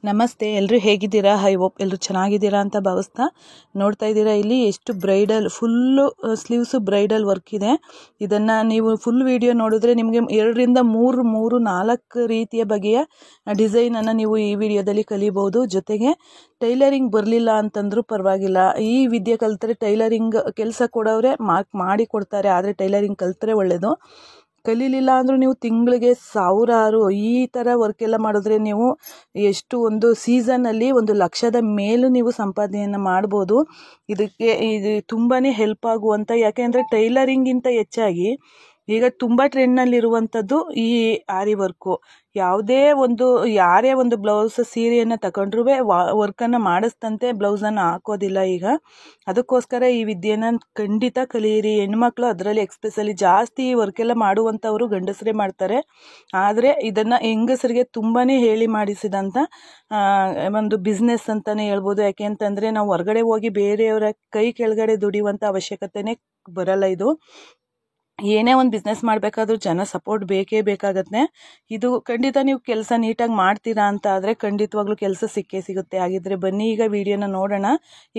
ನಮಸ್ತೆ, ಎಲ್ಲರೂ ಹೇಗಿದ್ದೀರಾ? ಐ ಹೋಪ್ ಎಲ್ಲರೂ ಚೆನ್ನಾಗಿದ್ದೀರಾ ಅಂತ ಭಾವಿಸ್ತಾ ನೋಡ್ತಾ ಇದ್ದೀರಾ. ಇಲ್ಲಿ ಎಷ್ಟು bridal full sleeves bridal work ಇದೆ. ಇದನ್ನು ನೀವು ಫುಲ್ ವಿಡಿಯೋ ನೋಡಿದ್ರೆ ನಿಮಗೆ 2ರಿಂದ 4 ರೀತಿಯ ಬಗೆಯ ಡಿಸೈನನ್ನು ನೀವು ಈ ವಿಡಿಯೋದಲ್ಲಿ ಕಲಿಬೋದು. ಜೊತೆಗೆ ಟೈಲರಿಂಗ್ ಬರಲಿಲ್ಲ ಅಂತಂದ್ರೂ ಪರವಾಗಿಲ್ಲ, ಈ ವಿದ್ಯೆ ಕಲಿತ್ರೆ ಟೈಲರಿಂಗ್ ಕೆಲಸ ಕೊಡೋರೆ ಮಾಡಿ ಕೊಡ್ತಾರೆ. ಆದರೆ ಟೈಲರಿಂಗ್ ಕಲಿತ್ರೆ ಒಳ್ಳೆಯದು. ಕಲೀಲಿಲ್ಲ ಅಂದರೂ ನೀವು ತಿಂಗಳಿಗೆ ಸಾವಿರಾರು ಈ ಥರ ವರ್ಕ್ ಎಲ್ಲ ಮಾಡಿದ್ರೆ ನೀವು ಎಷ್ಟು ಒಂದು ಸೀಸನ್ನಲ್ಲಿ 1,00,000 ಮೇಲೂ ನೀವು ಸಂಪಾದನೆಯನ್ನು ಮಾಡ್ಬೋದು. ಇದು ತುಂಬಾ ಹೆಲ್ಪ್ ಆಗುವಂಥ, ಯಾಕೆಂದರೆ ಟೈಲರಿಂಗಿಂತ ಹೆಚ್ಚಾಗಿ ಈಗ ತುಂಬ ಟ್ರೆಂಡ್ನಲ್ಲಿರುವಂಥದ್ದು ಈ ಆರಿ ವರ್ಕು. ಯಾರೇ ಒಂದು ಬ್ಲೌಸ್ ಸೀರೆಯನ್ನು ತಗೊಂಡ್ರೂ ವರ್ಕನ್ನು ಮಾಡಿಸ್ತಂತೆ ಬ್ಲೌಸನ್ನು ಹಾಕೋದಿಲ್ಲ ಈಗ. ಅದಕ್ಕೋಸ್ಕರ ಈ ವಿದ್ಯೆನ ಖಂಡಿತ ಕಲಿಯಿರಿ. ಹೆಣ್ಮಕ್ಳು ಅದರಲ್ಲಿ ಎಕ್ಸ್ಪೆಷಲಿ ಜಾಸ್ತಿ ಈ ವರ್ಕೆಲ್ಲ ಮಾಡುವಂಥವರು ಗಂಡಸರೇ ಮಾಡ್ತಾರೆ. ಆದರೆ ಇದನ್ನು ಹೆಂಗಸರಿಗೆ ತುಂಬಾ ಹೇಳಿ ಮಾಡಿಸಿದಂಥ ಒಂದು ಬಿಸ್ನೆಸ್ ಅಂತಲೇ ಹೇಳ್ಬೋದು. ಯಾಕೆ ಅಂತಂದರೆ ನಾವು ಹೊರಗಡೆ ಹೋಗಿ ಬೇರೆಯವರ ಕೈ ಕೆಳಗಡೆ ದುಡಿಯುವಂಥ ಅವಶ್ಯಕತೆನೇ ಬರಲ್ಲ. ಇದು ಏನೇ ಒಂದು ಬಿಸ್ನೆಸ್ ಮಾಡಬೇಕಾದ್ರೂ ಜನ ಸಪೋರ್ಟ್ ಬೇಕೇ ಬೇಕಾಗತ್ತೆ. ಇದು ಖಂಡಿತ ನೀವು ಕೆಲಸ ನೀಟಾಗಿ ಮಾಡ್ತೀರಾ ಅಂತ ಆದರೆ ಖಂಡಿತವಾಗ್ಲೂ ಕೆಲಸ ಸಿಕ್ಕೇ ಸಿಗುತ್ತೆ. ಹಾಗಿದ್ರೆ ಬನ್ನಿ ಈಗ ವಿಡಿಯೋನ ನೋಡೋಣ.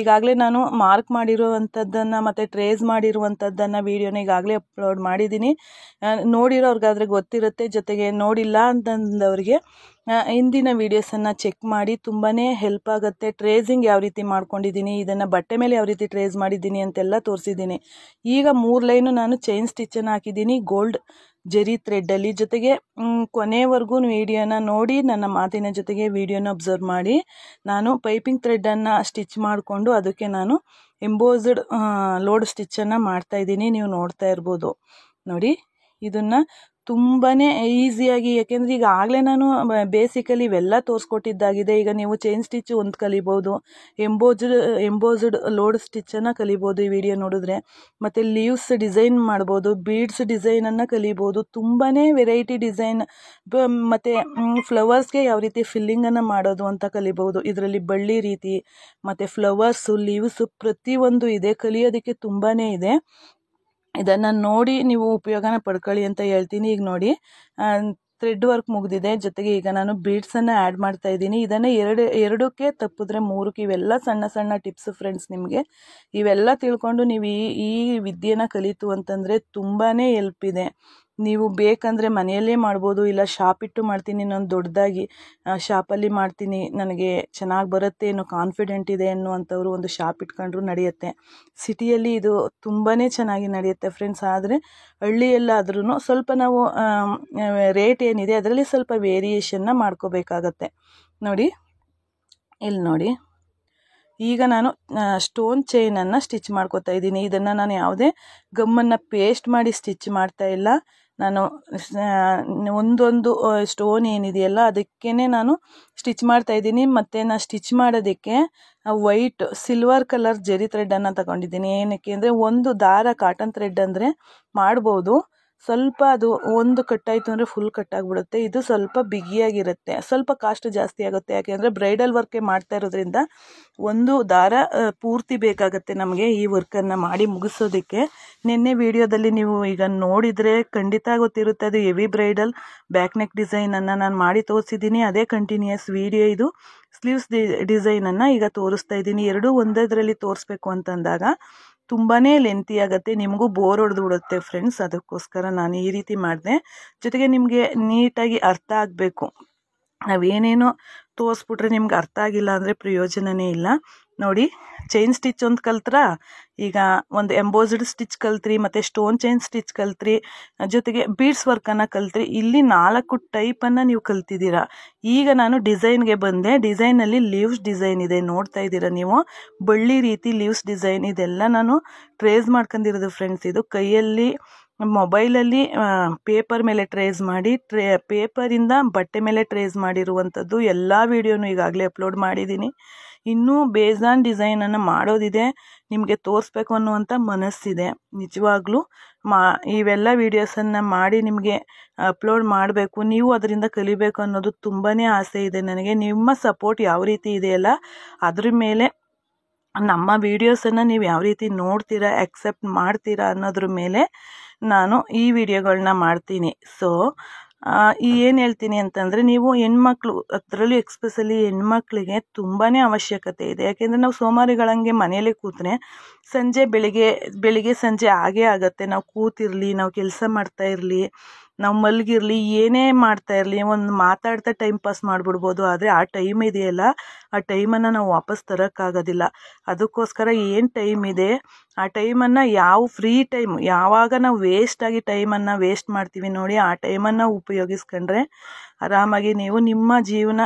ಈಗಾಗಲೇ ನಾನು ಮಾರ್ಕ್ ಮಾಡಿರುವಂಥದ್ದನ್ನು ಮತ್ತು ಟ್ರೇಸ್ ಮಾಡಿರುವಂಥದ್ದನ್ನು ವಿಡಿಯೋನ ಈಗಾಗಲೇ ಅಪ್ಲೋಡ್ ಮಾಡಿದ್ದೀನಿ. ನೋಡಿರೋರ್ಗಾದರೆ ಗೊತ್ತಿರುತ್ತೆ, ಜೊತೆಗೆ ನೋಡಿಲ್ಲ ಅಂತಂದವ್ರಿಗೆ ಹಿಂದಿನ ವೀಡಿಯೋಸನ್ನು ಚೆಕ್ ಮಾಡಿ. ತುಂಬಾ ಹೆಲ್ಪ್ ಆಗುತ್ತೆ. ಟ್ರೇಸಿಂಗ್ ಯಾವ ರೀತಿ ಮಾಡ್ಕೊಂಡಿದ್ದೀನಿ, ಇದನ್ನು ಬಟ್ಟೆ ಮೇಲೆ ಯಾವ ರೀತಿ ಟ್ರೇಸ್ ಮಾಡಿದ್ದೀನಿ ಅಂತೆಲ್ಲ ತೋರಿಸಿದ್ದೀನಿ. ಈಗ 3 ಲೈನು ನಾನು ಚೈನ್ ಸ್ಟಿಚ್ಚನ್ನು ಹಾಕಿದ್ದೀನಿ ಗೋಲ್ಡ್ ಜರಿ ಥ್ರೆಡ್ಡಲ್ಲಿ. ಜೊತೆಗೆ ಕೊನೆವರೆಗೂ ವಿಡಿಯೋನ ನೋಡಿ ನನ್ನ ಮಾತಿನ ಜೊತೆಗೆ ವಿಡಿಯೋನ ಅಬ್ಸರ್ವ್ ಮಾಡಿ. ನಾನು ಪೈಪಿಂಗ್ ಥ್ರೆಡ್ಡನ್ನು ಸ್ಟಿಚ್ ಮಾಡಿಕೊಂಡು ಅದಕ್ಕೆ ನಾನು ಎಂಬೋಸ್ಡ್ ಲೋಡ್ ಸ್ಟಿಚ್ಚನ್ನು ಮಾಡ್ತಾಯಿದ್ದೀನಿ. ನೀವು ನೋಡ್ತಾ ಇರ್ಬೋದು ನೋಡಿ. ಇದನ್ನು ತುಂಬಾ ಈಸಿಯಾಗಿ, ಯಾಕೆಂದರೆ ಈಗಾಗಲೇ ನಾನು ಬೇಸಿಕಲಿ ಇವೆಲ್ಲ ತೋರಿಸ್ಕೊಟ್ಟಿದ್ದಾಗಿದೆ. ಈಗ ನೀವು ಚೈನ್ ಸ್ಟಿಚ್ ಒಂದು ಕಲಿಬೋದು, ಎಂಬೋಸ್ಡ್ ಲೋಡ್ ಸ್ಟಿಚ್ಚನ್ನು ಕಲಿಬೋದು ಈ ವಿಡಿಯೋ ನೋಡಿದ್ರೆ. ಮತ್ತು ಲೀವ್ಸ್ ಡಿಸೈನ್ ಮಾಡ್ಬೋದು, ಬೀಡ್ಸ್ ಡಿಸೈನನ್ನು ಕಲಿಬೋದು. ತುಂಬಾ ವೆರೈಟಿ ಡಿಸೈನ್ ಮತ್ತು ಫ್ಲವರ್ಸ್ಗೆ ಯಾವ ರೀತಿ ಫಿಲ್ಲಿಂಗನ್ನು ಮಾಡೋದು ಅಂತ ಕಲಿಬೋದು. ಇದರಲ್ಲಿ ಬಳ್ಳಿ ರೀತಿ ಮತ್ತು ಫ್ಲವರ್ಸು, ಲೀವ್ಸು ಪ್ರತಿಯೊಂದು ಇದೆ. ಕಲಿಯೋದಕ್ಕೆ ತುಂಬಾ ಇದೆ. ಇದನ್ನು ನೋಡಿ ನೀವು ಉಪಯೋಗನ ಪಡ್ಕೊಳ್ಳಿ ಅಂತ ಹೇಳ್ತೀನಿ. ಈಗ ನೋಡಿ ಥ್ರೆಡ್ ವರ್ಕ್ ಮುಗಿದಿದೆ. ಜೊತೆಗೆ ಈಗ ನಾನು ಬೀಡ್ಸನ್ನು ಆ್ಯಡ್ ಮಾಡ್ತಾ ಇದ್ದೀನಿ. ಇದನ್ನು ಎರಡಕ್ಕೆ ತಪ್ಪಿದ್ರೆ 3ಕ್ಕೆ. ಇವೆಲ್ಲ ಸಣ್ಣ ಸಣ್ಣ ಟಿಪ್ಸು ಫ್ರೆಂಡ್ಸ್. ನಿಮಗೆ ಇವೆಲ್ಲ ತಿಳ್ಕೊಂಡು ನೀವು ಈ ವಿದ್ಯೆನ ಕಲಿತು ಅಂತಂದರೆ ತುಂಬಾ ಹೆಲ್ಪ್ ಇದೆ. ನೀವು ಬೇಕಂದರೆ ಮನೆಯಲ್ಲೇ ಮಾಡ್ಬೋದು, ಇಲ್ಲ ಶಾಪ್ ಇಟ್ಟು ಮಾಡ್ತೀನಿ, ನಾನು ದೊಡ್ಡದಾಗಿ ಶಾಪಲ್ಲಿ ಮಾಡ್ತೀನಿ, ನನಗೆ ಚೆನ್ನಾಗಿ ಬರುತ್ತೆ ಅನ್ನೋ ಕಾನ್ಫಿಡೆಂಟ್ ಇದೆ ಅನ್ನುವಂಥವ್ರು ಒಂದು ಶಾಪ್ ಇಟ್ಕೊಂಡ್ರೂ ನಡೆಯುತ್ತೆ. ಸಿಟಿಯಲ್ಲಿ ಇದು ತುಂಬಾ ಚೆನ್ನಾಗಿ ನಡೆಯುತ್ತೆ ಫ್ರೆಂಡ್ಸ್. ಆದರೆ ಹಳ್ಳಿಯಲ್ಲಾದ್ರೂ ಸ್ವಲ್ಪ ನಾವು ರೇಟ್ ಏನಿದೆ ಅದರಲ್ಲಿ ಸ್ವಲ್ಪ ವೇರಿಯೇಷನ್ನ ಮಾಡ್ಕೋಬೇಕಾಗತ್ತೆ. ನೋಡಿ ಇಲ್ಲಿ ನೋಡಿ, ಈಗ ನಾನು ಸ್ಟೋನ್ ಚೈನನ್ನು ಸ್ಟಿಚ್ ಮಾಡ್ಕೋತಾ ಇದ್ದೀನಿ. ಇದನ್ನು ನಾನು ಯಾವುದೇ ಗಮ್ಮನ್ನು ಪೇಸ್ಟ್ ಮಾಡಿ ಸ್ಟಿಚ್ ಮಾಡ್ತಾ ಇಲ್ಲ. ನಾನು ಒಂದೊಂದು ಸ್ಟೋನ್ ಏನಿದೆಯಲ್ಲ ಅದಕ್ಕೇ ನಾನು ಸ್ಟಿಚ್ ಮಾಡ್ತಾಯಿದ್ದೀನಿ. ಮತ್ತು ನಾನು ಸ್ಟಿಚ್ ಮಾಡೋದಕ್ಕೆ ವೈಟ್ ಸಿಲ್ವರ್ ಕಲರ್ ಜರಿ ಥ್ರೆಡ್ಡನ್ನು ತಗೊಂಡಿದ್ದೀನಿ. ಏನಕ್ಕೆ ಅಂದರೆ ಒಂದು ದಾರ ಕಾಟನ್ ಥ್ರೆಡ್ ಅಂದರೆ ಮಾಡ್ಬೋದು, ಸ್ವಲ್ಪ ಅದು ಒಂದು ಕಟ್ಟಾಯಿತು ಅಂದರೆ ಫುಲ್ ಕಟ್ಟಾಗಿಬಿಡುತ್ತೆ. ಇದು ಸ್ವಲ್ಪ ಬಿಗಿಯಾಗಿರುತ್ತೆ, ಸ್ವಲ್ಪ ಕಾಸ್ಟ್ ಜಾಸ್ತಿ ಆಗುತ್ತೆ. ಯಾಕೆಂದರೆ ಬ್ರೈಡಲ್ ವರ್ಕೇ ಮಾಡ್ತಾ ಇರೋದ್ರಿಂದ ಒಂದು ದಾರ ಪೂರ್ತಿ ಬೇಕಾಗುತ್ತೆ ನಮಗೆ ಈ ವರ್ಕನ್ನು ಮಾಡಿ ಮುಗಿಸೋದಕ್ಕೆ. ನಿನ್ನೆ ವಿಡಿಯೋದಲ್ಲಿ ನೀವು ಈಗ ನೋಡಿದರೆ ಖಂಡಿತ ಗೊತ್ತಿರುತ್ತೆ, ಅದು ಹೆವಿ ಬ್ರೈಡಲ್ ಬ್ಯಾಕ್ ನೆಕ್ ಡಿಸೈನನ್ನು ನಾನು ಮಾಡಿ ತೋರಿಸಿದ್ದೀನಿ. ಅದೇ ಕಂಟಿನ್ಯೂಯಸ್ ವಿಡಿಯೋ ಇದು. ಸ್ಲೀವ್ಸ್ ಡಿಸೈನನ್ನು ಈಗ ತೋರಿಸ್ತಾ ಇದ್ದೀನಿ. ಎರಡೂ ಒಂದರಲ್ಲಿ ತೋರಿಸ್ಬೇಕು ಅಂತಂದಾಗ ತುಂಬಾ ಲೆಂತಿ ಆಗುತ್ತೆ, ನಿಮಗೂ ಬೋರ್ ಹೊಡೆದು ಬಿಡುತ್ತೆ ಫ್ರೆಂಡ್ಸ್. ಅದಕ್ಕೋಸ್ಕರ ನಾನು ಈ ರೀತಿ ಮಾಡಿದೆ. ಜೊತೆಗೆ ನಿಮಗೆ ನೀಟಾಗಿ ಅರ್ಥ ಆಗಬೇಕು. ನಾವೇನೇನೋ ತೋರಿಸ್ಬಿಟ್ರೆ ನಿಮ್ಗೆ ಅರ್ಥ ಆಗಿಲ್ಲ ಅಂದರೆ ಪ್ರಯೋಜನವೇ ಇಲ್ಲ. ನೋಡಿ, ಚೈನ್ ಸ್ಟಿಚ್ ಒಂದು ಕಲ್ತ್ರಾ, ಈಗ ಒಂದು ಎಂಬೋಸ್ಡ್ ಸ್ಟಿಚ್ ಕಲ್ತ್ರಿ, ಮತ್ತು ಸ್ಟೋನ್ ಚೈನ್ ಸ್ಟಿಚ್ ಕಲ್ತ್ರಿ, ಜೊತೆಗೆ ಬೀಡ್ಸ್ ವರ್ಕನ್ನು ಕಲ್ತ್ರಿ. ಇಲ್ಲಿ 4 ಟೈಪನ್ನು ನೀವು ಕಲ್ತಿದ್ದೀರಾ. ಈಗ ನಾನು ಡಿಸೈನ್ಗೆ ಬಂದೆ. ಡಿಸೈನಲ್ಲಿ ಲೀವ್ಸ್ ಡಿಸೈನ್ ಇದೆ, ನೋಡ್ತಾ ಇದ್ದೀರಾ ನೀವು. ಬಳ್ಳಿ ರೀತಿ ಲೀವ್ಸ್ ಡಿಸೈನ್ ಇದೆಲ್ಲ ನಾನು ಟ್ರೇಸ್ ಮಾಡ್ಕೊಂಡಿರೋದು ಫ್ರೆಂಡ್ಸ್. ಇದು ಕೈಯಲ್ಲಿ ಮೊಬೈಲಲ್ಲಿ ಪೇಪರ್ ಮೇಲೆ ಟ್ರೇಸ್ ಮಾಡಿ ಪೇಪರಿಂದ ಬಟ್ಟೆ ಮೇಲೆ ಟ್ರೇಸ್ ಮಾಡಿರುವಂಥದ್ದು ಎಲ್ಲ ವಿಡಿಯೋನು ಈಗಾಗಲೇ ಅಪ್ಲೋಡ್ ಮಾಡಿದ್ದೀನಿ. ಇನ್ನೂ ಬೇಜಾನ್ ಡಿಸೈನನ್ನು ಮಾಡೋದಿದೆ, ನಿಮಗೆ ತೋರಿಸ್ಬೇಕು ಅನ್ನುವಂಥ ಮನಸ್ಸಿದೆ. ನಿಜವಾಗ್ಲೂ ಇವೆಲ್ಲ ವೀಡಿಯೋಸನ್ನು ಮಾಡಿ ನಿಮಗೆ ಅಪ್ಲೋಡ್ ಮಾಡಬೇಕು, ನೀವು ಅದರಿಂದ ಕಲಿಬೇಕು ಅನ್ನೋದು ತುಂಬಾ ಆಸೆ ಇದೆ ನನಗೆ. ನಿಮ್ಮ ಸಪೋರ್ಟ್ ಯಾವ ರೀತಿ ಇದೆಯಲ್ಲ ಅದ್ರ ಮೇಲೆ ನಮ್ಮ ವೀಡಿಯೋಸನ್ನು ನೀವು ಯಾವ ರೀತಿ ನೋಡ್ತೀರಾ, ಆಕ್ಸೆಪ್ಟ್ ಮಾಡ್ತೀರಾ ಅನ್ನೋದ್ರ ಮೇಲೆ ನಾನು ಈ ವಿಡಿಯೋಗಳನ್ನ ಮಾಡ್ತೀನಿ. ಸೊ ಏನು ಹೇಳ್ತೀನಿ ಅಂತಂದರೆ, ನೀವು ಹೆಣ್ಮಕ್ಳು, ಅದರಲ್ಲೂ ಎಕ್ಸ್ಪೆಷಲಿ ಹೆಣ್ಮಕ್ಳಿಗೆ ತುಂಬಾ ಅವಶ್ಯಕತೆ ಇದೆ. ಯಾಕೆಂದರೆ ನಾವು ಸೋಮಾರಿಗಳಂಗೆ ಮನೆಯಲ್ಲೇ ಕೂತ್ರೆ ಬೆಳಿಗ್ಗೆ ಸಂಜೆ ಆಗೇ ಆಗುತ್ತೆ. ನಾವು ಕೂತಿರಲಿ, ನಾವು ಕೆಲಸ ಮಾಡ್ತಾ ಇರಲಿ, ನಾವು ಮಲಗಿರಲಿ, ಏನೇ ಮಾಡ್ತಾ ಇರಲಿ, ಒಂದು ಮಾತಾಡ್ತಾ ಟೈಮ್ ಪಾಸ್ ಮಾಡಿಬಿಡ್ಬೋದು. ಆದರೆ ಆ ಟೈಮ್ ಇದೆಯಲ್ಲ, ಆ ಟೈಮನ್ನು ನಾವು ವಾಪಸ್ ತರೋಕ್ಕಾಗೋದಿಲ್ಲ. ಅದಕ್ಕೋಸ್ಕರ ಏನು ಟೈಮ್ ಇದೆ ಆ ಟೈಮನ್ನು, ಯಾವ ಫ್ರೀ ಟೈಮ್ ಯಾವಾಗ ನಾವು ವೇಸ್ಟಾಗಿ ಟೈಮನ್ನು ವೇಸ್ಟ್ ಮಾಡ್ತೀವಿ ನೋಡಿ, ಆ ಟೈಮನ್ನು ಉಪಯೋಗಿಸ್ಕೊಂಡ್ರೆ ಆರಾಮಾಗಿ ನೀವು ನಿಮ್ಮ ಜೀವನ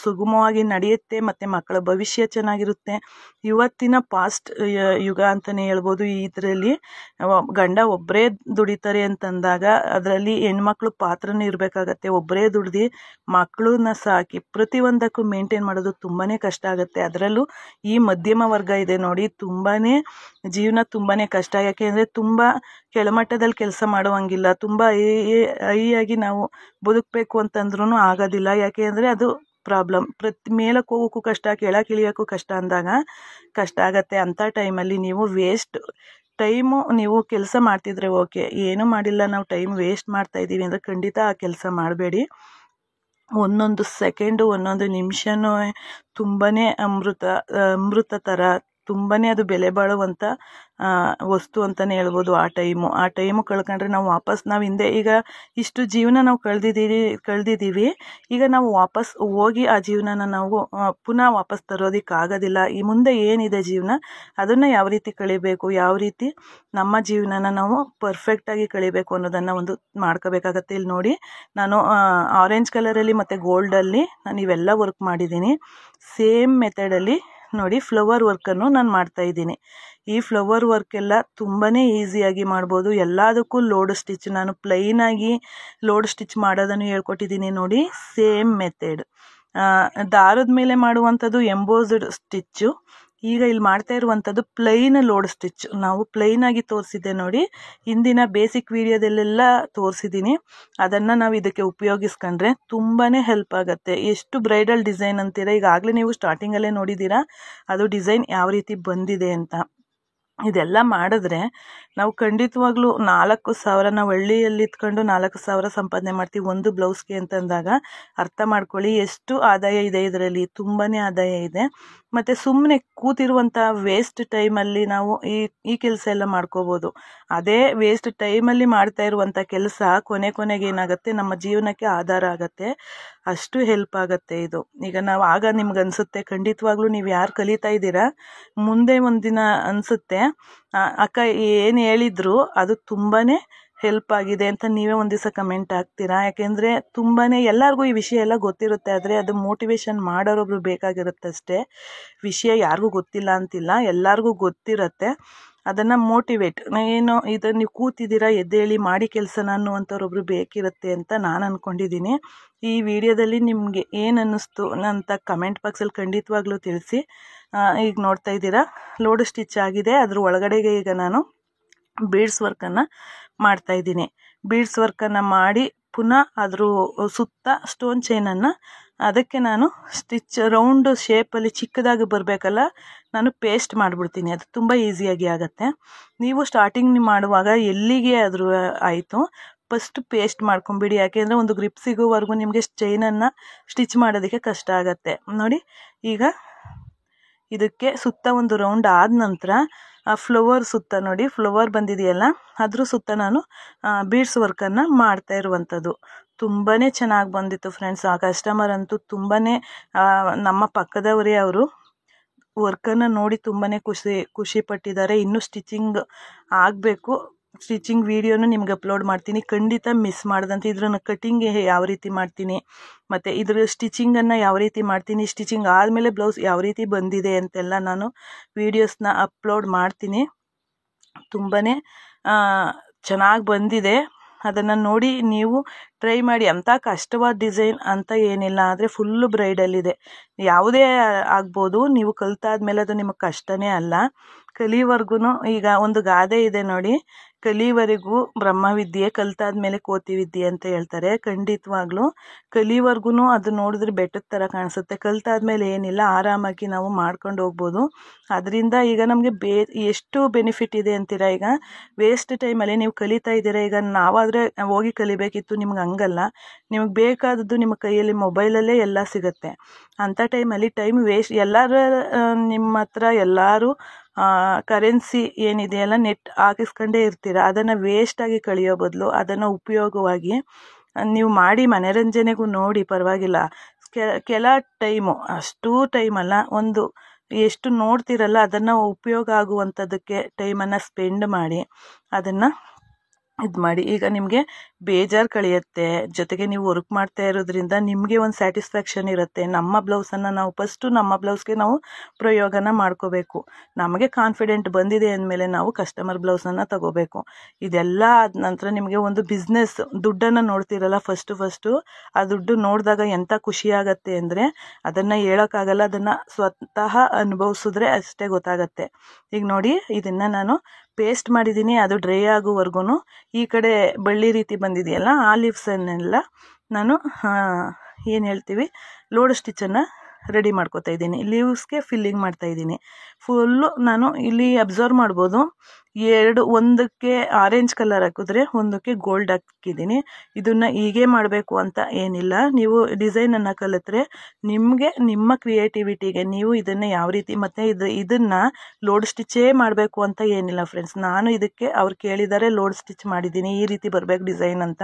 ಸುಗಮವಾಗಿ ನಡೆಯುತ್ತೆ. ಮತ್ತು ಮಕ್ಕಳ ಭವಿಷ್ಯ ಚೆನ್ನಾಗಿರುತ್ತೆ. ಇವತ್ತಿನ ಪಾಸ್ಟ್ ಯುಗ ಅಂತಲೇ ಹೇಳ್ಬೋದು. ಇದರಲ್ಲಿ ಗಂಡ ಒಬ್ಬರೇ ದುಡಿತಾರೆ ಅಂತಂದಾಗ ಅದರಲ್ಲಿ ಹೆಣ್ಮಕ್ಳು ಪಾತ್ರನೂ ಇರಬೇಕಾಗತ್ತೆ. ಒಬ್ಬರೇ ದುಡ್ದು ಮಕ್ಕಳನ್ನ ಸಾಕಿ ಪ್ರತಿಯೊಂದಕ್ಕೂ ಮೇಂಟೈನ್ ಮಾಡೋದು ತುಂಬಾ ಕಷ್ಟ ಆಗುತ್ತೆ. ಅದರಲ್ಲೂ ಈ ಮಧ್ಯಮ ವರ್ಗ ಇದೆ ನೋಡಿ, ಜೀವನ ತುಂಬಾ ಕಷ್ಟ. ಯಾಕೆಂದರೆ ತುಂಬ ಕೆಳಮಟ್ಟದಲ್ಲಿ ಕೆಲಸ ಮಾಡುವಂಗಿಲ್ಲ, ತುಂಬ ಹೈಯಾಗಿ ನಾವು ಬದುಕಬೇಕು ಅಂತಂದ್ರೂ ಆಗೋದಿಲ್ಲ. ಯಾಕೆಂದರೆ ಅದು ಪ್ರಾಬ್ಲಮ್. ಮೇಲಕ್ಕೆ ಹೋಗೋಕ್ಕೂ ಕಷ್ಟ, ಕೆಳಕ್ಕೆ ಇಳಿಯೋಕ್ಕೂ ಕಷ್ಟ ಅಂದಾಗ ಕಷ್ಟ ಆಗುತ್ತೆ. ಅಂಥ ಟೈಮಲ್ಲಿ ನೀವು ನೀವು ಕೆಲಸ ಮಾಡ್ತಿದ್ರೆ ಓಕೆ, ಏನೂ ಮಾಡಿಲ್ಲ, ನಾವು ಟೈಮ್ ವೇಸ್ಟ್ ಮಾಡ್ತಾ ಇದ್ದೀವಿ ಅಂದರೆ ಖಂಡಿತ ಆ ಕೆಲಸ ಮಾಡಬೇಡಿ. ಒಂದೊಂದು ಸೆಕೆಂಡು, ಒಂದೊಂದು ನಿಮಿಷನೂ ತುಂಬಾ ಅಮೃತ ಥರ, ತುಂಬಾ ಅದು ಬೆಲೆ ಬಾಳುವಂಥ ವಸ್ತು ಅಂತಲೇ ಹೇಳ್ಬೋದು. ಆ ಟೈಮು ಕಳ್ಕೊಂಡ್ರೆ ನಾವು ಹಿಂದೆ ಈಗ ಇಷ್ಟು ಜೀವನ ನಾವು ಕಳೆದಿದ್ದೀವಿ. ಈಗ ನಾವು ವಾಪಸ್ ಹೋಗಿ ಆ ಜೀವನನ ನಾವು ಪುನಃ ವಾಪಸ್ ತರೋದಕ್ಕಾಗೋದಿಲ್ಲ. ಈ ಮುಂದೆ ಏನಿದೆ ಜೀವನ, ಅದನ್ನು ಯಾವ ರೀತಿ ಕಳಿಬೇಕು, ಯಾವ ರೀತಿ ನಮ್ಮ ಜೀವನನ ನಾವು ಪರ್ಫೆಕ್ಟಾಗಿ ಕಳಿಬೇಕು ಅನ್ನೋದನ್ನು ಒಂದು ಮಾಡ್ಕೋಬೇಕಾಗತ್ತೆ. ಇಲ್ಲಿ ನೋಡಿ, ನಾನು ಆರೆಂಜ್ ಕಲರಲ್ಲಿ ಮತ್ತು ಗೋಲ್ಡಲ್ಲಿ ನಾನು ಇವೆಲ್ಲ ವರ್ಕ್ ಮಾಡಿದ್ದೀನಿ. ಸೇಮ್ ಮೆಥಡಲ್ಲಿ ನೋಡಿ ಫ್ಲವರ್ ವರ್ಕನ್ನು ನಾನು ಮಾಡ್ತಾಯಿದ್ದೀನಿ. ಈ ಫ್ಲವರ್ ವರ್ಕ್ ಎಲ್ಲ ತುಂಬಾ ಈಸಿಯಾಗಿ ಮಾಡ್ಬೋದು. ಎಲ್ಲದಕ್ಕೂ ಲೋಡ್ ಸ್ಟಿಚ್, ನಾನು ಪ್ಲೈನಾಗಿ ಲೋಡ್ ಸ್ಟಿಚ್ ಮಾಡೋದನ್ನು ಹೇಳ್ಕೊಟ್ಟಿದ್ದೀನಿ ನೋಡಿ. ಸೇಮ್ ಮೆಥಡ್, ದಾರದ ಮೇಲೆ ಮಾಡುವಂಥದ್ದು ಎಂಬೋಸ್ಡ್ ಸ್ಟಿಚ್ಚು. ಈಗ ಇಲ್ಲಿ ಮಾಡ್ತಾ ಇರುವಂಥದ್ದು ಪ್ಲೈನ್ ಲೋಡ್ ಸ್ಟಿಚ್. ನಾವು ಪ್ಲೈನಾಗಿ ತೋರಿಸಿದ್ದೆ ನೋಡಿ, ಹಿಂದಿನ ಬೇಸಿಕ್ ವಿಡಿಯೋದಲ್ಲೆಲ್ಲ ತೋರಿಸಿದ್ದೀನಿ. ಅದನ್ನು ನಾವು ಇದಕ್ಕೆ ಉಪಯೋಗಿಸ್ಕೊಂಡ್ರೆ ತುಂಬಾ ಹೆಲ್ಪ್ ಆಗುತ್ತೆ. ಎಷ್ಟು ಬ್ರೈಡಲ್ ಡಿಸೈನ್ ಅಂತೀರಾ, ಈಗಾಗಲೇ ನೀವು ಸ್ಟಾರ್ಟಿಂಗಲ್ಲೇ ನೋಡಿದ್ದೀರಾ ಅದು ಡಿಸೈನ್ ಯಾವ ರೀತಿ ಬಂದಿದೆ ಅಂತ. ಇದೆಲ್ಲ ಮಾಡಿದ್ರೆ ನಾವು ಖಂಡಿತವಾಗ್ಲೂ 4,000, ನಾವು ಹಳ್ಳಿಯಲ್ಲಿ ಇತ್ಕೊಂಡು 4,000 ಸಂಪಾದನೆ ಮಾಡ್ತೀವಿ ಒಂದು ಬ್ಲೌಸ್ಗೆ ಅಂತಂದಾಗ ಅರ್ಥ ಮಾಡ್ಕೊಳ್ಳಿ ಎಷ್ಟು ಆದಾಯ ಇದೆ ಇದರಲ್ಲಿ. ತುಂಬಾ ಆದಾಯ ಇದೆ. ಮತ್ತು ಸುಮ್ಮನೆ ಕೂತಿರುವಂಥ ವೇಸ್ಟ್ ಟೈಮಲ್ಲಿ ನಾವು ಈ ಕೆಲಸ ಎಲ್ಲ ಮಾಡ್ಕೋಬೋದು. ಅದೇ ವೇಸ್ಟ್ ಟೈಮಲ್ಲಿ ಮಾಡ್ತಾ ಇರುವಂಥ ಕೆಲಸ ಕೊನೆಗೆ ಏನಾಗುತ್ತೆ, ನಮ್ಮ ಜೀವನಕ್ಕೆ ಆಧಾರ ಆಗುತ್ತೆ. ಅಷ್ಟು ಹೆಲ್ಪ್ ಆಗುತ್ತೆ ಇದು. ಈಗ ಆಗ ನಿಮ್ಗೆ ಅನಿಸುತ್ತೆ, ಖಂಡಿತವಾಗ್ಲೂ ನೀವು ಯಾರು ಕಲಿತಾ ಇದ್ದೀರಾ ಮುಂದೆ ಒಂದಿನ ಅನಿಸುತ್ತೆ, ಅಕ್ಕ ಏನು ಹೇಳಿದ್ರು ಅದು ತುಂಬಾ ಹೆಲ್ಪ್ ಆಗಿದೆ ಅಂತ ನೀವೇ ಒಂದು ದಿವಸ ಕಮೆಂಟ್ ಹಾಕ್ತೀರಾ. ಯಾಕೆಂದರೆ ತುಂಬಾ ಎಲ್ಲರಿಗೂ ಈ ವಿಷಯ ಎಲ್ಲ ಗೊತ್ತಿರುತ್ತೆ, ಆದರೆ ಅದು ಮೋಟಿವೇಶನ್ ಮಾಡೋರೊಬ್ರು ಬೇಕಾಗಿರುತ್ತೆ ಅಷ್ಟೇ. ವಿಷಯ ಯಾರಿಗೂ ಗೊತ್ತಿಲ್ಲ ಅಂತಿಲ್ಲ, ಎಲ್ಲರಿಗೂ ಗೊತ್ತಿರುತ್ತೆ. ಅದನ್ನು ಮೋಟಿವೇಟ್, ಇದನ್ನು ನೀವು ಕೂತಿದ್ದೀರಾ ಎದ್ದೇಳಿ ಮಾಡಿ ಕೆಲಸನ ಅನ್ನುವಂಥವ್ರೊಬ್ರು ಬೇಕಿರುತ್ತೆ ಅಂತ ನಾನು ಅಂದ್ಕೊಂಡಿದ್ದೀನಿ. ಈ ವಿಡಿಯೋದಲ್ಲಿ ನಿಮಗೆ ಏನು ಅನ್ನಿಸ್ತು ಅಂತ ಕಮೆಂಟ್ ಬಾಕ್ಸಲ್ಲಿ ಖಂಡಿತವಾಗ್ಲೂ ತಿಳಿಸಿ. ಈಗ ನೋಡ್ತಾ ಇದ್ದೀರಾ ಲೋಡ್ ಸ್ಟಿಚ್ ಆಗಿದೆ. ಅದ್ರ ಒಳಗಡೆಗೆ ಈಗ ನಾನು ಬೀಡ್ಸ್ ವರ್ಕನ್ನು ಮಾಡ್ತಾಯಿದ್ದೀನಿ. ಬೀಡ್ಸ್ ವರ್ಕನ್ನು ಮಾಡಿ ಪುನಃ ಅದ್ರ ಸುತ್ತ ಸ್ಟೋನ್ ಚೈನನ್ನು ಅದಕ್ಕೆ ನಾನು ಸ್ಟಿಚ್ ರೌಂಡ್ ಶೇಪಲ್ಲಿ ಚಿಕ್ಕದಾಗಿ ಬರಬೇಕಲ್ಲ, ನಾನು ಪೇಸ್ಟ್ ಮಾಡಿಬಿಡ್ತೀನಿ. ಅದು ತುಂಬ ಈಸಿಯಾಗಿ ಆಗುತ್ತೆ. ನೀವು ಸ್ಟಾರ್ಟಿಂಗ್ ಮಾಡುವಾಗ ಎಲ್ಲಿಗೆ ಆದರೂ ಆಯಿತು ಫಸ್ಟ್ ಪೇಸ್ಟ್ ಮಾಡ್ಕೊಂಬಿಡಿ. ಯಾಕೆಂದರೆ ಒಂದು ಗ್ರಿಪ್ ಸಿಗೋವರೆಗೂ ನಿಮಗೆ ಚೈನನ್ನು ಸ್ಟಿಚ್ ಮಾಡೋದಕ್ಕೆ ಕಷ್ಟ ಆಗುತ್ತೆ. ನೋಡಿ, ಈಗ ಇದಕ್ಕೆ ಸುತ್ತ ಒಂದು ರೌಂಡ್ ಆದ ನಂತರ ಆ ಫ್ಲವರ್ ಸುತ್ತ ನೋಡಿ, ಫ್ಲವರ್ ಬಂದಿದೆಯಲ್ಲ ಅದ್ರ ಸುತ್ತ ನಾನು ಬೀಡ್ಸ್ ವರ್ಕನ್ನು ಮಾಡ್ತಾ ಇರುವಂಥದ್ದು. ತುಂಬಾ ಚೆನ್ನಾಗಿ ಬಂದಿತ್ತು ಫ್ರೆಂಡ್ಸ್. ಆ ಕಸ್ಟಮರ್ ಅಂತೂ ತುಂಬಾ ನಮ್ಮ ಪಕ್ಕದವರೇ, ಅವರು ವರ್ಕನ್ನು ನೋಡಿ ತುಂಬಾ ಖುಷಿ ಪಟ್ಟಿದ್ದಾರೆ. ಇನ್ನೂ ಸ್ಟಿಚಿಂಗ್ ಆಗಬೇಕು. ಸ್ಟಿಚಿಂಗ್ ವಿಡಿಯೋನು ನಿಮ್ಗೆ ಅಪ್ಲೋಡ್ ಮಾಡ್ತೀನಿ, ಖಂಡಿತ ಮಿಸ್ ಮಾಡ್ದಂತೆ. ಇದ್ರನ್ನ ಕಟಿಂಗ್ ಯಾವ ರೀತಿ ಮಾಡ್ತೀನಿ ಮತ್ತು ಇದ್ರ ಸ್ಟಿಚಿಂಗನ್ನು ಯಾವ ರೀತಿ ಮಾಡ್ತೀನಿ, ಸ್ಟಿಚಿಂಗ್ ಆದಮೇಲೆ ಬ್ಲೌಸ್ ಯಾವ ರೀತಿ ಬಂದಿದೆ ಅಂತೆಲ್ಲ ನಾನು ವೀಡಿಯೋಸ್ನ ಅಪ್ಲೋಡ್ ಮಾಡ್ತೀನಿ. ತುಂಬಾ ಚೆನ್ನಾಗಿ ಬಂದಿದೆ. ಅದನ್ನು ನೋಡಿ ನೀವು ಟ್ರೈ ಮಾಡಿ. ಅಂಥ ಕಷ್ಟವಾದ ಡಿಸೈನ್ ಅಂತ ಏನಿಲ್ಲ, ಆದರೆ ಫುಲ್ಲು ಬ್ರೈಡಲ್ಲಿದೆ. ಯಾವುದೇ ಆಗ್ಬೋದು, ನೀವು ಕಲ್ತಾದ್ಮೇಲೆ ಅದು ನಿಮಗೆ ಕಷ್ಟನೇ ಅಲ್ಲ. ಕಲಿವರೆಗೂ ಈಗ ಒಂದು ಗಾದೆ ಇದೆ ನೋಡಿ, ಕಲಿವರೆಗೂ ಬ್ರಹ್ಮವಿದ್ಯೆ, ಕಲ್ತಾದ್ಮೇಲೆ ಕೋತಿ ವಿದ್ಯೆ ಅಂತ ಹೇಳ್ತಾರೆ. ಖಂಡಿತವಾಗ್ಲೂ ಕಲಿವರೆಗೂ ಅದು ನೋಡಿದ್ರೆ ಬೆಟ್ಟದ ಥರ ಕಾಣಿಸುತ್ತೆ. ಕಲ್ತಾದ್ಮೇಲೆ ಏನಿಲ್ಲ, ಆರಾಮಾಗಿ ನಾವು ಮಾಡ್ಕೊಂಡು ಹೋಗ್ಬೋದು. ಅದರಿಂದ ಈಗ ನಮಗೆ ಎಷ್ಟು ಬೆನಿಫಿಟ್ ಇದೆ ಅಂತೀರಾ. ಈಗ ವೇಸ್ಟ್ ಟೈಮಲ್ಲಿ ನೀವು ಕಲಿತಾ ಇದ್ದೀರಾ. ಈಗ ನಾವಾದರೆ ಹೋಗಿ ಕಲಿಬೇಕಿತ್ತು, ನಿಮ್ಗೆ ಹಂಗಲ್ಲ, ನಿಮಗೆ ಬೇಕಾದದ್ದು ನಿಮ್ಮ ಕೈಯಲ್ಲಿ ಮೊಬೈಲಲ್ಲೇ ಎಲ್ಲ ಸಿಗುತ್ತೆ. ಅಂಥ ಟೈಮಲ್ಲಿ ಟೈಮ್ ವೇಸ್ಟ್ ಎಲ್ಲರ ನಿಮ್ಮ ಹತ್ರ ಎಲ್ಲರೂ ಕರೆನ್ಸಿ ಏನಿದೆಯಲ್ಲ ನೆಟ್ ಹಾಕಿಸ್ಕೊಂಡೇ ಇರ್ತೀರ. ಅದನ್ನು ವೇಸ್ಟಾಗಿ ಕಳೆಯೋ ಬದಲು ಅದನ್ನು ಉಪಯೋಗವಾಗಿ ನೀವು ಮಾಡಿ ಮನೋರಂಜನೆಗೂ ನೋಡಿ ಪರವಾಗಿಲ್ಲ. ಕೆಲ ಟೈಮು ಅಷ್ಟೂ ಟೈಮಲ್ಲ, ಒಂದು ಎಷ್ಟು ನೋಡ್ತಿರಲ್ಲ ಅದನ್ನು ಉಪಯೋಗ ಆಗುವಂಥದ್ದಕ್ಕೆ ಟೈಮನ್ನು ಸ್ಪೆಂಡ್ ಮಾಡಿ ಅದನ್ನು ಇದು ಮಾಡಿ. ಈಗ ನಿಮಗೆ ಬೇಜಾರು ಕಳೆಯುತ್ತೆ, ಜೊತೆಗೆ ನೀವು ವರ್ಕ್ ಮಾಡ್ತಾ ಇರೋದ್ರಿಂದ ನಿಮಗೆ ಒಂದು ಸ್ಯಾಟಿಸ್ಫ್ಯಾಕ್ಷನ್ ಇರುತ್ತೆ. ನಮ್ಮ ಬ್ಲೌಸನ್ನು ನಾವು ಫಸ್ಟು ನಮ್ಮ ಬ್ಲೌಸ್ಗೆ ನಾವು ಪ್ರಯೋಗನ ಮಾಡ್ಕೋಬೇಕು. ನಮಗೆ ಕಾನ್ಫಿಡೆಂಟ್ ಬಂದಿದೆ ಅಂದಮೇಲೆ ನಾವು ಕಸ್ಟಮರ್ ಬ್ಲೌಸನ್ನು ತಗೋಬೇಕು. ಇದೆಲ್ಲ ಆದ ನಂತರ ನಿಮಗೆ ಒಂದು ಬಿಸ್ನೆಸ್ ದುಡ್ಡನ್ನು ನೋಡ್ತಿರಲ್ಲ ಫಸ್ಟು ಆ ದುಡ್ಡು ನೋಡಿದಾಗ ಎಂಥ ಖುಷಿಯಾಗತ್ತೆ ಅಂದರೆ ಅದನ್ನು ಹೇಳೋಕ್ಕಾಗಲ್ಲ. ಅದನ್ನು ಸ್ವತಃ ಅನುಭವಿಸಿದ್ರೆ ಅಷ್ಟೇ ಗೊತ್ತಾಗತ್ತೆ. ಈಗ ನೋಡಿ, ಇದನ್ನು ನಾನು ಪೇಸ್ಟ್ ಮಾಡಿದ್ದೀನಿ, ಅದು ಡ್ರೈ ಆಗೋವರೆಗೂ. ಈ ಕಡೆ ಬಳ್ಳಿ ರೀತಿ ಬಂದಿದೆಯಲ್ಲ ಆ ಲೀವ್ಸನ್ನೆಲ್ಲ ನಾನು ಏನು ಹೇಳ್ತೀವಿ ಲೋಡ್ ಸ್ಟಿಚ್ಚನ್ನು ರೆಡಿ ಮಾಡ್ಕೋತಾ ಇದ್ದೀನಿ. ಲೀವ್ಸ್ಗೆ ಫಿಲ್ಲಿಂಗ್ ಮಾಡ್ತಾ ಇದ್ದೀನಿ. ಫುಲ್ಲು ನಾನು ಇಲ್ಲಿ ಅಬ್ಸರ್ವ್ ಮಾಡ್ಬೋದು, ಒಂದಕ್ಕೆ ಆರೆಂಜ್ ಕಲರ್ ಹಾಕಿದ್ರೆ ಒಂದಕ್ಕೆ ಗೋಲ್ಡ್ ಹಾಕಿದ್ದೀನಿ. ಇದನ್ನು ಹೀಗೆ ಮಾಡಬೇಕು ಅಂತ ಏನಿಲ್ಲ. ನೀವು ಡಿಸೈನನ್ನು ಕಲಿತ್ರೆ ನಿಮಗೆ ನಿಮ್ಮ ಕ್ರಿಯೇಟಿವಿಟಿಗೆ ನೀವು ಇದನ್ನು ಯಾವ ರೀತಿ ಮತ್ತು ಇದನ್ನು ಲೋಡ್ ಸ್ಟಿಚ್ಚೇ ಮಾಡಬೇಕು ಅಂತ ಏನಿಲ್ಲ ಫ್ರೆಂಡ್ಸ್. ನಾನು ಇದಕ್ಕೆ ಅವ್ರು ಕೇಳಿದರೆ ಲೋಡ್ ಸ್ಟಿಚ್ ಮಾಡಿದ್ದೀನಿ, ಈ ರೀತಿ ಬರಬೇಕು ಡಿಸೈನ್ ಅಂತ.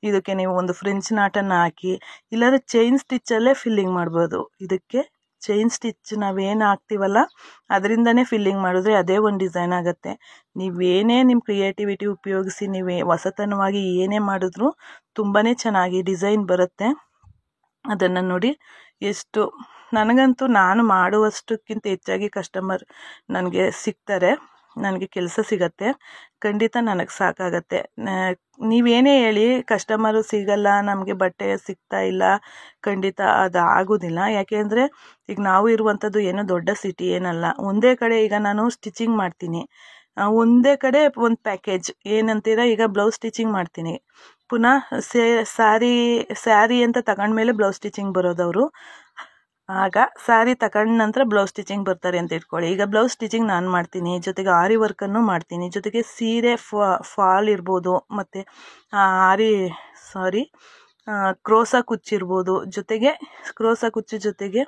ಇದಕ್ಕೆ ನೀವು ಒಂದು ಫ್ರೆಂಚ್ ನಾಟನ್ನು ಹಾಕಿ ಇಲ್ಲಾಂದರೆ ಚೈನ್ ಸ್ಟಿಚ್ಚಲ್ಲೇ ಫಿಲ್ಲಿಂಗ್ ಮಾಡ್ಬೋದು. ಇದಕ್ಕೆ ಚೈನ್ ಸ್ಟಿಚ್ ನಾವೇನು ಹಾಕ್ತೀವಲ್ಲ ಅದರಿಂದನೇ ಫಿಲ್ಲಿಂಗ್ ಮಾಡಿದ್ರೆ ಅದೇ ಒಂದು ಡಿಸೈನ್ ಆಗುತ್ತೆ. ನೀವೇನೇ ನಿಮ್ಮ ಕ್ರಿಯೇಟಿವಿಟಿ ಉಪಯೋಗಿಸಿ ನೀವೇ ಹೊಸತನವಾಗಿ ಏನೇ ಮಾಡಿದ್ರೂ ತುಂಬಾ ಚೆನ್ನಾಗಿ ಡಿಸೈನ್ ಬರುತ್ತೆ. ಅದನ್ನು ನೋಡಿ ಎಷ್ಟು ನನಗಂತೂ ನಾನು ಮಾಡುವಷ್ಟಕ್ಕಿಂತ ಹೆಚ್ಚಾಗಿ ಕಸ್ಟಮರ್ ನನಗೆ ಸಿಗ್ತಾರೆ, ನನಗೆ ಕೆಲಸ ಸಿಗತ್ತೆ. ಖಂಡಿತ ನನಗೆ ಸಾಕಾಗತ್ತೆ. ನೀವೇನೇ ಹೇಳಿ ಕಸ್ಟಮರು ಸಿಗಲ್ಲ, ನಮಗೆ ಬಟ್ಟೆ ಸಿಗ್ತಾ ಇಲ್ಲ, ಖಂಡಿತ ಅದು ಆಗೋದಿಲ್ಲ. ಯಾಕೆಂದರೆ ಈಗ ನಾವು ಇರುವಂಥದ್ದು ಏನೋ ದೊಡ್ಡ ಸಿಟಿ ಏನಲ್ಲ. ಒಂದೇ ಕಡೆ ಈಗ ನಾನು ಸ್ಟಿಚಿಂಗ್ ಮಾಡ್ತೀನಿ, ಒಂದೇ ಕಡೆ ಒಂದು ಪ್ಯಾಕೇಜ್ ಏನಂತೀರ, ಈಗ ಬ್ಲೌಸ್ ಸ್ಟಿಚಿಂಗ್ ಮಾಡ್ತೀನಿ, ಪುನಃ ಸ್ಯಾರಿ ಅಂತ ತಗೊಂಡ್ಮೇಲೆ ಬ್ಲೌಸ್ ಸ್ಟಿಚಿಂಗ್ ಬರೋದವರು. ಆಗ ಸ್ಯಾರಿ ತಗೊಂಡ ನಂತರ ಬ್ಲೌಸ್ ಸ್ಟಿಚಿಂಗ್ ಬರ್ತಾರೆ ಅಂತ ಇಟ್ಕೊಳ್ಳಿ. ಈಗ ಬ್ಲೌಸ್ ಸ್ಟಿಚಿಂಗ್ ನಾನು ಮಾಡ್ತೀನಿ, ಜೊತೆಗೆ ಆರಿ ವರ್ಕನ್ನು ಮಾಡ್ತೀನಿ, ಜೊತೆಗೆ ಸೀರೆ ಫಾಲ್ ಇರ್ಬೋದು, ಮತ್ತು ಕ್ರೋಸಾ ಕುಚ್ಚಿರ್ಬೋದು, ಜೊತೆಗೆ ಕ್ರೋಸಾ ಕುಚ್ಚು ಜೊತೆಗೆ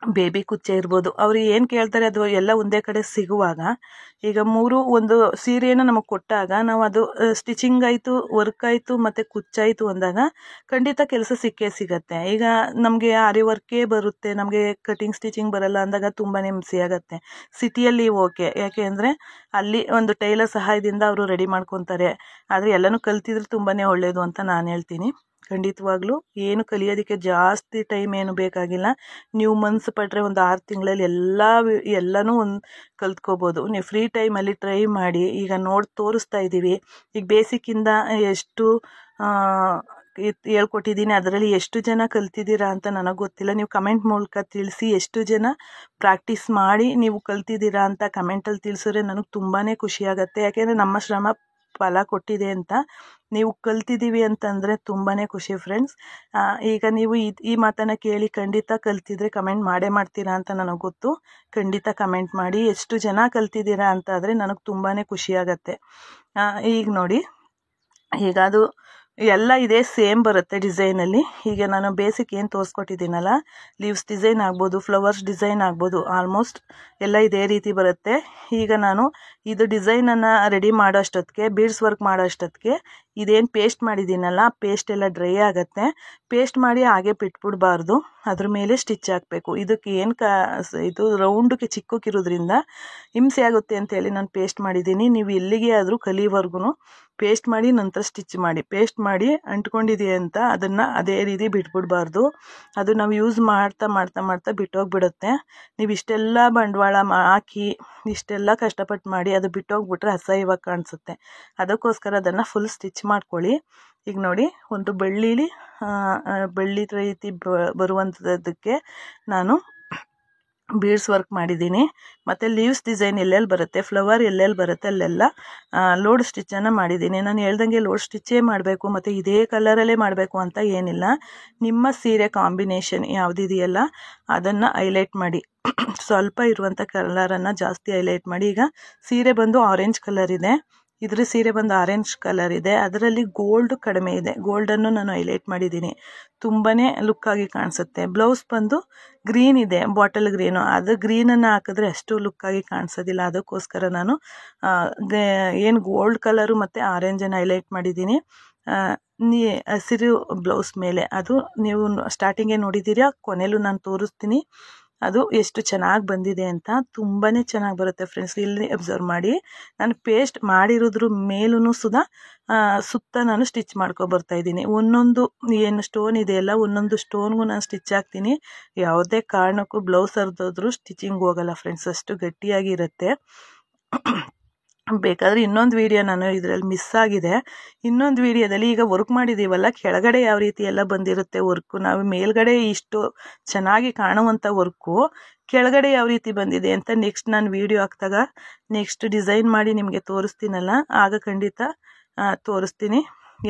ಬೇಬಿ ಕುಚ್ಚೆ ಇರ್ಬೋದು. ಅವರು ಏನು ಕೇಳ್ತಾರೆ ಅದು ಎಲ್ಲ ಒಂದೇ ಕಡೆ ಸಿಗುವಾಗ, ಈಗ ಒಂದು ಸೀರೆಯನ್ನು ನಮಗೆ ಕೊಟ್ಟಾಗ ನಾವು ಅದು ಸ್ಟಿಚಿಂಗ್ ಆಯಿತು, ವರ್ಕ್ ಆಯಿತು ಮತ್ತು ಕುಚ್ಚಾಯಿತು ಅಂದಾಗ ಖಂಡಿತ ಕೆಲಸ ಸಿಕ್ಕೇ ಸಿಗತ್ತೆ. ಈಗ ನಮಗೆ ಆರಿ ವರ್ಕೇ ಬರುತ್ತೆ, ನಮಗೆ ಕಟಿಂಗ್ ಸ್ಟಿಚಿಂಗ್ ಬರಲ್ಲ ಅಂದಾಗ ತುಂಬಾ ಹಿಂಸೆ ಆಗುತ್ತೆ. ಸಿಟಿಯಲ್ಲಿ ಓಕೆ, ಯಾಕೆ ಅಂದರೆ ಅಲ್ಲಿ ಒಂದು ಟೈಲರ್ ಸಹಾಯದಿಂದ ಅವರು ರೆಡಿ ಮಾಡ್ಕೊತಾರೆ. ಆದರೆ ಎಲ್ಲನೂ ಕಲ್ತಿದ್ರೆ ತುಂಬಾ ಒಳ್ಳೆಯದು ಅಂತ ನಾನು ಹೇಳ್ತೀನಿ. ಖಂಡಿತವಾಗ್ಲೂ ಏನು ಕಲಿಯೋದಕ್ಕೆ ಜಾಸ್ತಿ ಟೈಮ್ ಏನು ಬೇಕಾಗಿಲ್ಲ. ನೀವು ಮನಸ್ಸು ಪಟ್ಟರೆ ಒಂದು 6 ತಿಂಗಳಲ್ಲಿ ಎಲ್ಲನೂ ಕಲ್ತ್ಕೋಬೋದು. ನೀವು ಫ್ರೀ ಟೈಮಲ್ಲಿ ಟ್ರೈ ಮಾಡಿ. ಈಗ ತೋರಿಸ್ತಾ ಇದ್ದೀವಿ. ಈಗ ಬೇಸಿಕ್ಕಿಂದ ಎಷ್ಟು ಹೇಳ್ಕೊಟ್ಟಿದ್ದೀನಿ, ಅದರಲ್ಲಿ ಎಷ್ಟು ಜನ ಕಲ್ತಿದ್ದೀರಾ ಅಂತ ನನಗೆ ಗೊತ್ತಿಲ್ಲ. ನೀವು ಕಮೆಂಟ್ ಮೂಲಕ ತಿಳಿಸಿ, ಎಷ್ಟು ಜನ ಪ್ರಾಕ್ಟೀಸ್ ಮಾಡಿ ನೀವು ಕಲ್ತಿದ್ದೀರಾ ಅಂತ ಕಮೆಂಟಲ್ಲಿ ತಿಳಿಸಿದ್ರೆ ನನಗೆ ತುಂಬಾ ಖುಷಿಯಾಗತ್ತೆ. ಯಾಕೆಂದರೆ ನಮ್ಮ ಶ್ರಮ ಫಲ ಕೊಟ್ಟಿದೆ ಅಂತ. ನೀವು ಕಲ್ತಿದ್ದೀವಿ ಅಂತಂದರೆ ತುಂಬಾ ಖುಷಿ ಫ್ರೆಂಡ್ಸ್. ಈಗ ನೀವು ಈ ಮಾತನ್ನು ಕೇಳಿ ಖಂಡಿತ ಕಲ್ತಿದ್ರೆ ಕಮೆಂಟ್ ಮಾಡ್ತೀರಾ ಅಂತ ನನಗೆ ಗೊತ್ತು. ಖಂಡಿತ ಕಮೆಂಟ್ ಮಾಡಿ, ಎಷ್ಟು ಜನ ಕಲ್ತಿದ್ದೀರಾ ಅಂತ ಆದರೆ ನನಗೆ ತುಂಬಾ ಖುಷಿಯಾಗತ್ತೆ. ಈಗ ನೋಡಿ, ಈಗ ಅದು ಎಲ್ಲ ಇದೇ ಸೇಮ್ ಬರುತ್ತೆ ಡಿಸೈನಲ್ಲಿ. ಈಗ ನಾನು ಬೇಸಿಕ್ ಏನು ತೋರಿಸ್ಕೊಟ್ಟಿದ್ದೀನಲ್ಲ, ಲೀವ್ಸ್ ಡಿಸೈನ್ ಆಗ್ಬೋದು, ಫ್ಲವರ್ಸ್ ಡಿಸೈನ್ ಆಗ್ಬೋದು, ಆಲ್ಮೋಸ್ಟ್ ಎಲ್ಲ ಇದೇ ರೀತಿ ಬರುತ್ತೆ. ಈಗ ನಾನು ಇದು ಡಿಸೈನನ್ನು ರೆಡಿ ಮಾಡೋ ಅಷ್ಟೊತ್ತಿಗೆ, ಬೀಡ್ಸ್ ವರ್ಕ್ ಮಾಡೋ ಅಷ್ಟೊತ್ತಿಗೆ ಇದೇನು ಪೇಸ್ಟ್ ಮಾಡಿದ್ದೀನಲ್ಲ ಪೇಸ್ಟ್ ಎಲ್ಲ ಡ್ರೈ ಆಗುತ್ತೆ. ಪೇಸ್ಟ್ ಮಾಡಿ ಹಾಗೆ ಬಿಟ್ಬಿಡಬಾರ್ದು, ಅದ್ರ ಮೇಲೆ ಸ್ಟಿಚ್ ಹಾಕಬೇಕು. ಇದಕ್ಕೆ ಏನು ಇದು ರೌಂಡಕ್ಕೆ ಚಿಕ್ಕಕ್ಕಿರೋದ್ರಿಂದ ಹಿಂಸೆ ಆಗುತ್ತೆ ಅಂತೇಳಿ ನಾನು ಪೇಸ್ಟ್ ಮಾಡಿದ್ದೀನಿ. ನೀವು ಎಲ್ಲಿಗೆ ಆದರೂ ಕಲಿವರೆಗೂ ಪೇಸ್ಟ್ ಮಾಡಿ ನಂತರ ಸ್ಟಿಚ್ ಮಾಡಿ. ಪೇಸ್ಟ್ ಮಾಡಿ ಅಂಟ್ಕೊಂಡಿದೆಯಾ ಅಂತ ಅದನ್ನು ಅದೇ ರೀತಿ ಬಿಟ್ಬಿಡಬಾರ್ದು. ಅದು ನಾವು ಯೂಸ್ ಮಾಡ್ತಾ ಮಾಡ್ತಾ ಮಾಡ್ತಾ ಬಿಟ್ಟೋಗ್ಬಿಡುತ್ತೆ. ನೀವು ಇಷ್ಟೆಲ್ಲ ಬಂಡವಾಳ ಹಾಕಿ ಇಷ್ಟೆಲ್ಲ ಕಷ್ಟಪಟ್ಟು ಮಾಡಿ ಅದು ಬಿಟ್ಟೋಗ್ಬಿಟ್ರೆ ಅಸಹ್ಯವಾಗಿ ಕಾಣಿಸುತ್ತೆ. ಅದಕ್ಕೋಸ್ಕರ ಅದನ್ನು ಫುಲ್ ಸ್ಟಿಚ್ ಮಾಡ್ಕೊಳ್ಳಿ. ಈಗ ನೋಡಿ, ಒಂದು ಬಳ್ಳಿ ರೀತಿ ಬರುವಂಥದ್ದಕ್ಕೆ ನಾನು ಬೀಡ್ಸ್ ವರ್ಕ್ ಮಾಡಿದ್ದೀನಿ. ಮತ್ತು ಲೀವ್ಸ್ ಡಿಸೈನ್ ಎಲ್ಲೆಲ್ಲಿ ಬರುತ್ತೆ, ಫ್ಲವರ್ ಎಲ್ಲೆಲ್ಲಿ ಬರುತ್ತೆ ಅಲ್ಲೆಲ್ಲ ಲೋಡ್ ಸ್ಟಿಚ್ಚನ್ನು ಮಾಡಿದ್ದೀನಿ. ನಾನು ಹೇಳ್ದಂಗೆ ಲೋಡ್ ಸ್ಟಿಚ್ಚೇ ಮಾಡಬೇಕು ಮತ್ತು ಇದೇ ಕಲರಲ್ಲೇ ಮಾಡಬೇಕು ಅಂತ ಏನಿಲ್ಲ. ನಿಮ್ಮ ಸೀರೆ ಕಾಂಬಿನೇಷನ್ ಯಾವುದಿದೆಯಲ್ಲ ಅದನ್ನು ಹೈಲೈಟ್ ಮಾಡಿ, ಸ್ವಲ್ಪ ಇರುವಂಥ ಕಲರನ್ನು ಜಾಸ್ತಿ ಹೈಲೈಟ್ ಮಾಡಿ. ಈಗ ಸೀರೆ ಬಂದು ಆರೆಂಜ್ ಕಲರ್ ಇದೆ, ಇದ್ರ ಸೀರೆ ಬಂದು ಆರೆಂಜ್ ಕಲರ್ ಇದೆ, ಅದರಲ್ಲಿ ಗೋಲ್ಡ್ ಕಡಿಮೆ ಇದೆ. ಗೋಲ್ಡನ್ನು ನಾನು ಹೈಲೈಟ್ ಮಾಡಿದ್ದೀನಿ, ತುಂಬಾ ಲುಕ್ ಆಗಿ ಕಾಣಿಸುತ್ತೆ. ಬ್ಲೌಸ್ ಬಂದು ಗ್ರೀನ್ ಇದೆ, ಬಾಟಲ್ ಗ್ರೀನು. ಅದು ಗ್ರೀನನ್ನು ಹಾಕಿದ್ರೆ ಅಷ್ಟು ಲುಕ್ ಆಗಿ ಕಾಣಿಸೋದಿಲ್ಲ, ಅದಕ್ಕೋಸ್ಕರ ನಾನು ಏನು ಗೋಲ್ಡ್ ಕಲರು ಮತ್ತು ಆರೆಂಜನ್ನು ಹೈಲೈಟ್ ಮಾಡಿದ್ದೀನಿ. ಹಸಿರು ಬ್ಲೌಸ್ ಮೇಲೆ ಅದು ನೀವು ಸ್ಟಾರ್ಟಿಂಗೇ ನೋಡಿದ್ದೀರಾ, ಕೊನೆಯಲ್ಲೂ ನಾನು ತೋರಿಸ್ತೀನಿ ಅದು ಎಷ್ಟು ಚೆನ್ನಾಗಿ ಬಂದಿದೆ ಅಂತ. ತುಂಬಾ ಚೆನ್ನಾಗಿ ಬರುತ್ತೆ ಫ್ರೆಂಡ್ಸ್. ಇಲ್ಲಿ ಅಬ್ಸರ್ವ್ ಮಾಡಿ, ನಾನು ಪೇಸ್ಟ್ ಮಾಡಿರೋದ್ರ ಮೇಲೂ ಸುತ್ತ ನಾನು ಸ್ಟಿಚ್ ಬರ್ತಾ ಇದ್ದೀನಿ. ಒಂದೊಂದು ಏನು ಸ್ಟೋನ್ ಇದೆಯಲ್ಲ, ಒಂದೊಂದು ಸ್ಟೋನ್ಗೂ ನಾನು ಸ್ಟಿಚ್ ಹಾಕ್ತೀನಿ. ಯಾವುದೇ ಕಾರಣಕ್ಕೂ ಬ್ಲೌಸ್ ಹರಿದೋದ್ರೂ ಸ್ಟಿಚಿಂಗ್ ಹೋಗಲ್ಲ ಫ್ರೆಂಡ್ಸ್, ಅಷ್ಟು ಗಟ್ಟಿಯಾಗಿರುತ್ತೆ. ಬೇಕಾದರೆ ಇನ್ನೊಂದು ವಿಡಿಯೋ ನಾನು ಇದರಲ್ಲಿ ಮಿಸ್ ಆಗಿದೆ, ಇನ್ನೊಂದು ವಿಡಿಯೋದಲ್ಲಿ ಈಗ ವರ್ಕ್ ಮಾಡಿದ್ದೀವಲ್ಲ, ಕೆಳಗಡೆ ಯಾವ ರೀತಿ ಎಲ್ಲ ಬಂದಿರುತ್ತೆ ವರ್ಕು, ನಾವು ಮೇಲ್ಗಡೆ ಇಷ್ಟು ಚೆನ್ನಾಗಿ ಕಾಣುವಂಥ ವರ್ಕು ಕೆಳಗಡೆ ಯಾವ ರೀತಿ ಬಂದಿದೆ ಅಂತ ನೆಕ್ಸ್ಟ್ ನಾನು ವಿಡಿಯೋ ಹಾಕಿದಾಗ ನೆಕ್ಸ್ಟ್ ಡಿಸೈನ್ ಮಾಡಿ ನಿಮಗೆ ತೋರಿಸ್ತೀನಲ್ಲ, ಆಗ ಖಂಡಿತ ತೋರಿಸ್ತೀನಿ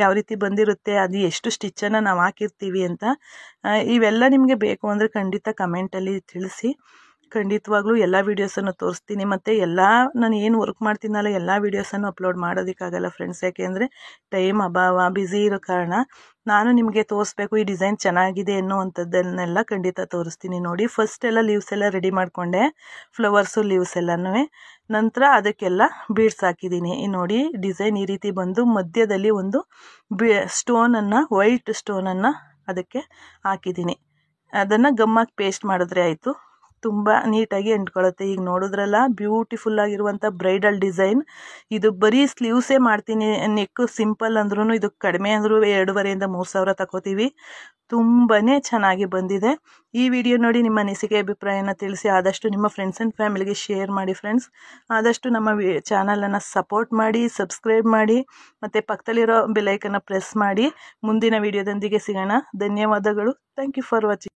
ಯಾವ ರೀತಿ ಬಂದಿರುತ್ತೆ, ಅದು ಎಷ್ಟು ಸ್ಟಿಚ್ಚನ್ನು ನಾವು ಹಾಕಿರ್ತೀವಿ ಅಂತ. ಇವೆಲ್ಲ ನಿಮಗೆ ಬೇಕು ಅಂದರೆ ಖಂಡಿತ ಕಮೆಂಟಲ್ಲಿ ತಿಳಿಸಿ. ಖಂಡಿತವಾಗ್ಲೂ ಎಲ್ಲ ವೀಡಿಯೋಸನ್ನು ತೋರಿಸ್ತೀನಿ. ಮತ್ತು ಎಲ್ಲ ನಾನು ಏನು ವರ್ಕ್ ಮಾಡ್ತೀನಲ್ಲ ಎಲ್ಲ ವೀಡಿಯೋಸನ್ನು ಅಪ್ಲೋಡ್ ಮಾಡೋದಕ್ಕಾಗಲ್ಲ ಫ್ರೆಂಡ್ಸ್, ಯಾಕೆಂದರೆ ಟೈಮ್ ಅಭಾವ, ಬ್ಯುಸಿ ಇರೋ ಕಾರಣ. ನಾನು ನಿಮಗೆ ತೋರಿಸ್ಬೇಕು ಈ ಡಿಸೈನ್ ಚೆನ್ನಾಗಿದೆ ಅನ್ನುವಂಥದ್ದನ್ನೆಲ್ಲ ಖಂಡಿತ ತೋರಿಸ್ತೀನಿ. ನೋಡಿ, ಫಸ್ಟ್ ಎಲ್ಲ ಲೀವ್ಸ್ ಎಲ್ಲ ರೆಡಿ ಮಾಡಿಕೊಂಡೆ, ಫ್ಲವರ್ಸು ಲೀವ್ಸ್ ಎಲ್ಲನೂ. ನಂತರ ಅದಕ್ಕೆಲ್ಲ ಬೀಡ್ಸ್ ಹಾಕಿದ್ದೀನಿ. ನೋಡಿ, ಡಿಸೈನ್ ಈ ರೀತಿ ಬಂದು ಮಧ್ಯದಲ್ಲಿ ಒಂದು ಸ್ಟೋನನ್ನು, ವೈಟ್ ಸ್ಟೋನನ್ನು ಅದಕ್ಕೆ ಹಾಕಿದ್ದೀನಿ. ಅದನ್ನು ಗಮ್ಮಾಗಿ ಪೇಸ್ಟ್ ಮಾಡಿದ್ರೆ ಆಯಿತು, ತುಂಬ ನೀಟಾಗಿ ಅಂಟ್ಕೊಳ್ಳುತ್ತೆ. ಈಗ ನೋಡಿದ್ರಲ್ಲ, ಬ್ಯೂಟಿಫುಲ್ ಆಗಿರುವಂಥ ಬ್ರೈಡಲ್ ಡಿಸೈನ್. ಇದು ಬರೀ ಸ್ಲೀವ್ಸೇ ಮಾಡ್ತೀನಿ, ನೆಕ್ಕು ಸಿಂಪಲ್ ಅಂದ್ರೂ ಇದು ಕಡಿಮೆ ಅಂದರೂ 2,500-3,000 ತಗೋತೀವಿ. ತುಂಬಾ ಚೆನ್ನಾಗಿ ಬಂದಿದೆ. ಈ ವಿಡಿಯೋ ನೋಡಿ ನಿಮ್ಮ ಅನಿಸಿಕೆ ಅಭಿಪ್ರಾಯನ ತಿಳಿಸಿ. ಆದಷ್ಟು ನಿಮ್ಮ ಫ್ರೆಂಡ್ಸ್ ಆ್ಯಂಡ್ ಫ್ಯಾಮಿಲಿಗೆ ಶೇರ್ ಮಾಡಿ ಫ್ರೆಂಡ್ಸ್. ಆದಷ್ಟು ನಮ್ಮ ಚಾನಲನ್ನು ಸಪೋರ್ಟ್ ಮಾಡಿ, ಸಬ್ಸ್ಕ್ರೈಬ್ ಮಾಡಿ, ಮತ್ತು ಪಕ್ಕದಲ್ಲಿರೋ ಬೆಲ್ಲೈಕನ್ನ ಪ್ರೆಸ್ ಮಾಡಿ. ಮುಂದಿನ ವಿಡಿಯೋದೊಂದಿಗೆ ಸಿಗೋಣ. ಧನ್ಯವಾದಗಳು. Thank you for watching.